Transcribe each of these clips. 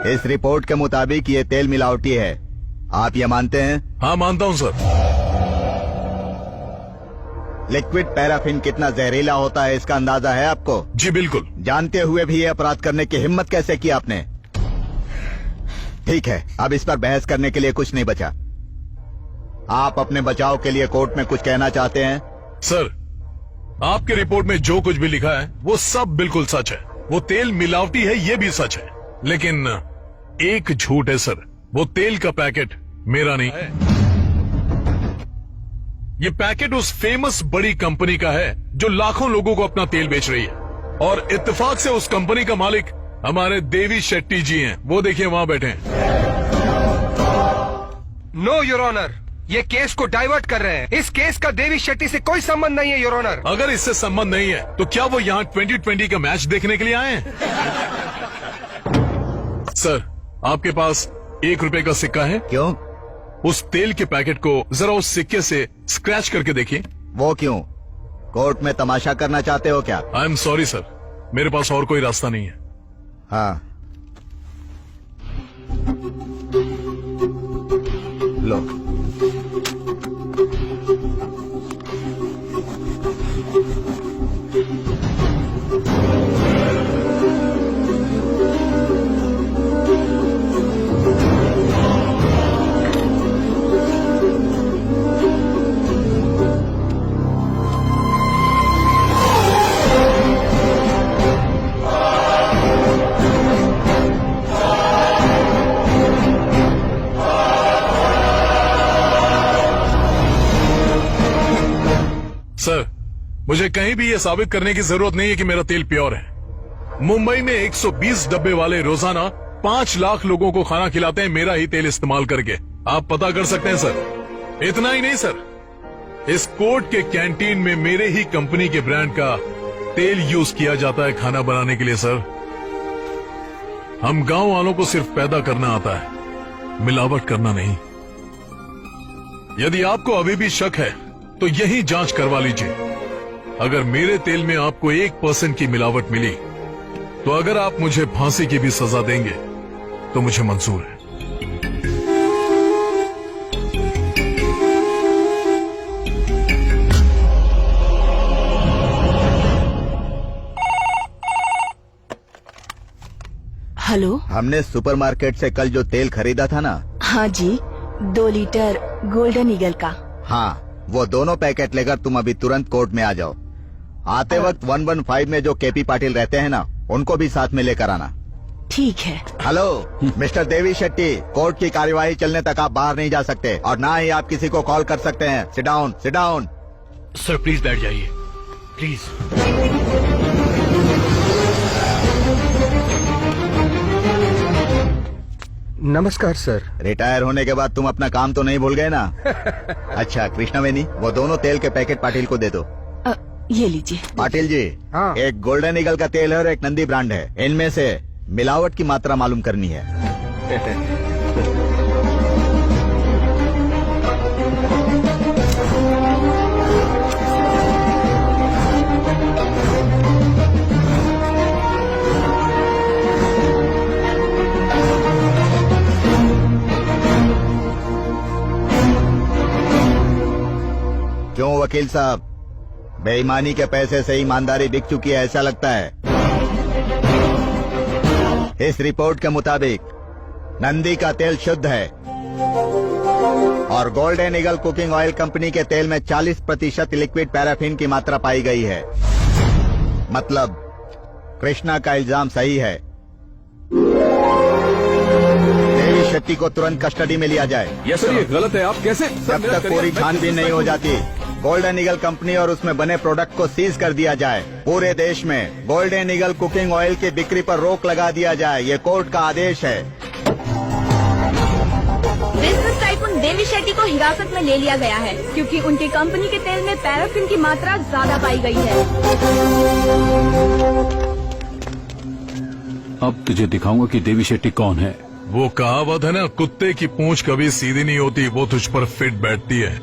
इस रिपोर्ट के मुताबिक ये तेल मिलावटी है, आप ये मानते हैं? हाँ मानता हूँ सर। लिक्विड पैराफिन कितना जहरीला होता है इसका अंदाजा है आपको? जी बिल्कुल। जानते हुए भी ये अपराध करने की हिम्मत कैसे की आपने? ठीक है, अब इस पर बहस करने के लिए कुछ नहीं बचा। आप अपने बचाव के लिए कोर्ट में कुछ कहना चाहते हैं? सर, आपके रिपोर्ट में जो कुछ भी लिखा है वो सब बिल्कुल सच है। वो तेल मिलावटी है ये भी सच है, लेकिन एक झूठ है सर, वो तेल का पैकेट मेरा नहीं है। ये पैकेट उस फेमस बड़ी कंपनी का है जो लाखों लोगों को अपना तेल बेच रही है, और इत्तेफाक से उस कंपनी का मालिक हमारे देवी शेट्टी जी हैं। वो देखिए वहां बैठे हैं। नो योर ऑनर, ये केस को डाइवर्ट कर रहे हैं। इस केस का देवी शेट्टी से कोई संबंध नहीं है योर ऑनर। अगर इससे संबंध नहीं है तो क्या वो यहाँ 2020 का मैच देखने के लिए आए हैं? सर, आपके पास ₹1 का सिक्का है? क्यों? उस तेल के पैकेट को जरा उस सिक्के से स्क्रैच करके देखिए। वो क्यों? कोर्ट में तमाशा करना चाहते हो क्या? आई एम सॉरी सर, मेरे पास और कोई रास्ता नहीं है। हाँ, लो। सर, मुझे कहीं भी यह साबित करने की जरूरत नहीं है कि मेरा तेल प्योर है। मुंबई में 120 डब्बे वाले रोजाना 5 लाख लोगों को खाना खिलाते हैं मेरा ही तेल इस्तेमाल करके। आप पता कर सकते हैं सर। इतना ही नहीं सर, इस कोर्ट के कैंटीन में मेरे ही कंपनी के ब्रांड का तेल यूज किया जाता है खाना बनाने के लिए सर। हम गांव वालों को सिर्फ पैदा करना आता है, मिलावट करना नहीं। यदि आपको अभी भी शक है तो यही जांच करवा लीजिए। अगर मेरे तेल में आपको 1% की मिलावट मिली तो अगर आप मुझे फांसी की भी सजा देंगे तो मुझे मंजूर है। हेलो। हमने सुपरमार्केट से कल जो तेल खरीदा था ना? हाँ जी, 2 लीटर गोल्डन ईगल का। हाँ, वो दोनों पैकेट लेकर तुम अभी तुरंत कोर्ट में आ जाओ। आते वक्त 115 में जो केपी पाटिल रहते हैं ना, उनको भी साथ में लेकर आना। ठीक है। Hello mister Devi Shetty, court की कार्यवाही चलने तक आप बाहर नहीं जा सकते और ना ही आप किसी को कॉल कर सकते हैं। Sit down, sit down. Sir please बैठ जाइए, प्लीज। नमस्कार सर। रिटायर होने के बाद तुम अपना काम तो नहीं भूल गए ना? अच्छा कृष्णवेणी, वो दोनों तेल के पैकेट पाटिल को दे दो। ये लीजिए। पाटिल जी, हाँ। एक गोल्डन ईगल का तेल है और एक नंदी ब्रांड है। इनमें से मिलावट की मात्रा मालूम करनी है। क्यों वकील साहब, बेईमानी के पैसे से ईमानदारी बिक चुकी है ऐसा लगता है? इस रिपोर्ट के मुताबिक नंदी का तेल शुद्ध है और golden eagle cooking oil company के तेल में 40% लिक्विड पैराफिन की मात्रा पाई गई है। मतलब कृष्णा का इल्जाम सही है। देवी शेट्टी को तुरंत कस्टडी में लिया जाए। यस सर, ये गलत है। आप कैसे? जब तक पूरी छानबीन नहीं हो जाती, गोल्डन ईगल कंपनी और उसमें बने प्रोडक्ट को सीज कर दिया जाए। पूरे देश में गोल्डन ईगल कुकिंग ऑयल की बिक्री पर रोक लगा दिया जाए। ये कोर्ट का आदेश है। बिजनेस टाइकून देवी शेट्टी को हिरासत में ले लिया गया है क्योंकि उनकी कंपनी के तेल में पैराफिन की मात्रा ज्यादा पाई गई है। अब तुझे दिखाऊंगा कि देवी शेट्टी कौन है। वो कहावत है ना, कुत्ते की पूंछ कभी सीधी नहीं होती, वो तुझ पर फिट बैठती है।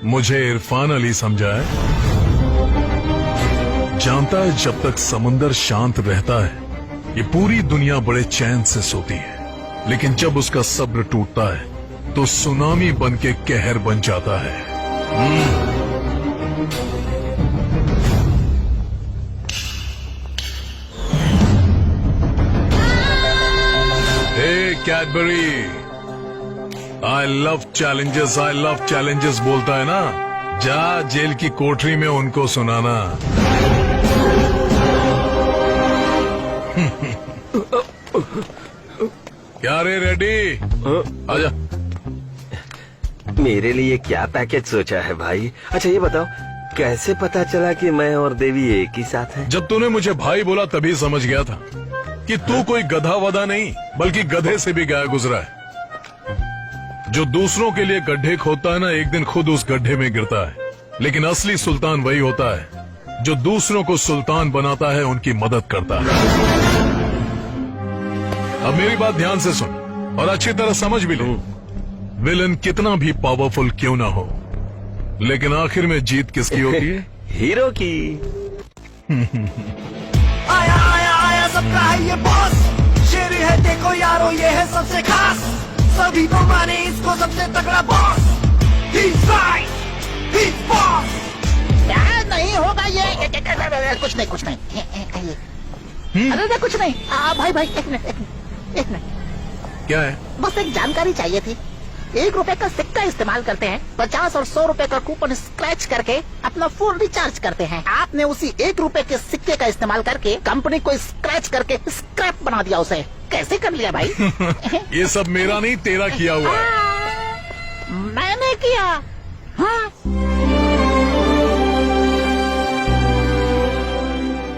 मुझे इरफान अली समझा है, जानता है जब तक समुंदर शांत रहता है ये पूरी दुनिया बड़े चैन से सोती है, लेकिन जब उसका सब्र टूटता है तो सुनामी बन के कहर बन जाता है। हे कैडबरी, आई लव चैलेंजेस बोलता है ना, जा जेल की कोठरी में उनको सुनाना। क्या रे रेडी, आजा। मेरे लिए क्या पैकेज सोचा है भाई? अच्छा ये बताओ, कैसे पता चला कि मैं और देवी एक ही साथ हैं? जब तूने मुझे भाई बोला तभी समझ गया था कि तू कोई गधा वधा नहीं बल्कि गधे से भी गया गुजरा है। जो दूसरों के लिए गड्ढे खोदता है ना, एक दिन खुद उस गड्ढे में गिरता है। लेकिन असली सुल्तान वही होता है जो दूसरों को सुल्तान बनाता है, उनकी मदद करता है। अब मेरी बात ध्यान से सुन और अच्छी तरह समझ भी ले। विलन कितना भी पावरफुल क्यों ना हो, लेकिन आखिर में जीत किसकी होती है? हीरो की। आया आया आया सबका है ये बॉस, शेर है देखो यारो ये है सबसे खास, सभी को माने इसको सबसे तगड़ा boss. He's right, he's boss। नहीं होगा ये कुछ नहीं अरे कुछ नहीं। भाई एक मिनट क्या है? बस एक जानकारी चाहिए थी। 1 रुपए का सिक्का इस्तेमाल करते हैं, 50 और 100 रुपए का कूपन स्क्रैच करके अपना फोन रिचार्ज करते हैं। आपने उसी 1 रुपए के सिक्के का इस्तेमाल करके कंपनी को स्क्रैच करके स्क्रैप बना दिया। उसे कैसे कर लिया भाई? ये सब मेरा नहीं तेरा किया हुआ है। मैंने किया। हाँ।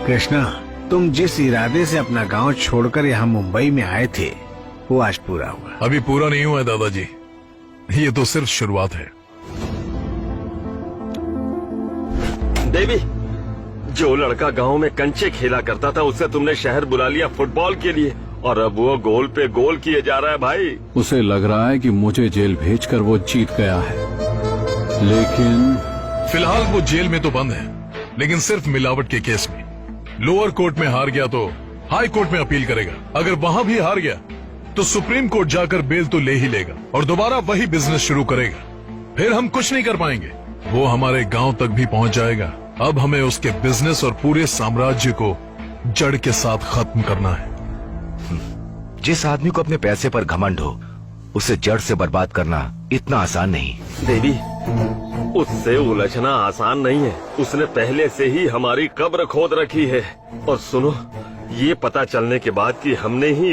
कृष्णा, तुम जिस इरादे से अपना गांव छोड़कर यहाँ मुंबई में आए थे वो आज पूरा हुआ। अभी पूरा नहीं हुआ है दादाजी, ये तो सिर्फ शुरुआत है। देवी, जो लड़का गांव में कंचे खेला करता था उसे तुमने शहर बुला लिया फुटबॉल के लिए, और अब वो गोल पे गोल किए जा रहा है भाई। उसे लग रहा है कि मुझे जेल भेजकर वो जीत गया है, लेकिन फिलहाल वो जेल में तो बंद है, लेकिन सिर्फ मिलावट के केस में। लोअर कोर्ट में हार गया तो हाई कोर्ट में अपील करेगा। अगर वहां भी हार गया तो सुप्रीम कोर्ट जाकर बेल तो ले ही लेगा और दोबारा वही बिजनेस शुरू करेगा। फिर हम कुछ नहीं कर पाएंगे, वो हमारे गांव तक भी पहुंच जाएगा। अब हमें उसके बिजनेस और पूरे साम्राज्य को जड़ के साथ खत्म करना है। जिस आदमी को अपने पैसे पर घमंड हो, उसे जड़ से बर्बाद करना इतना आसान नहीं। देवी, उससे उलझना आसान नहीं है। उसने पहले से ही हमारी कब्र खोद रखी है। और सुनो, ये पता चलने के बाद कि हमने ही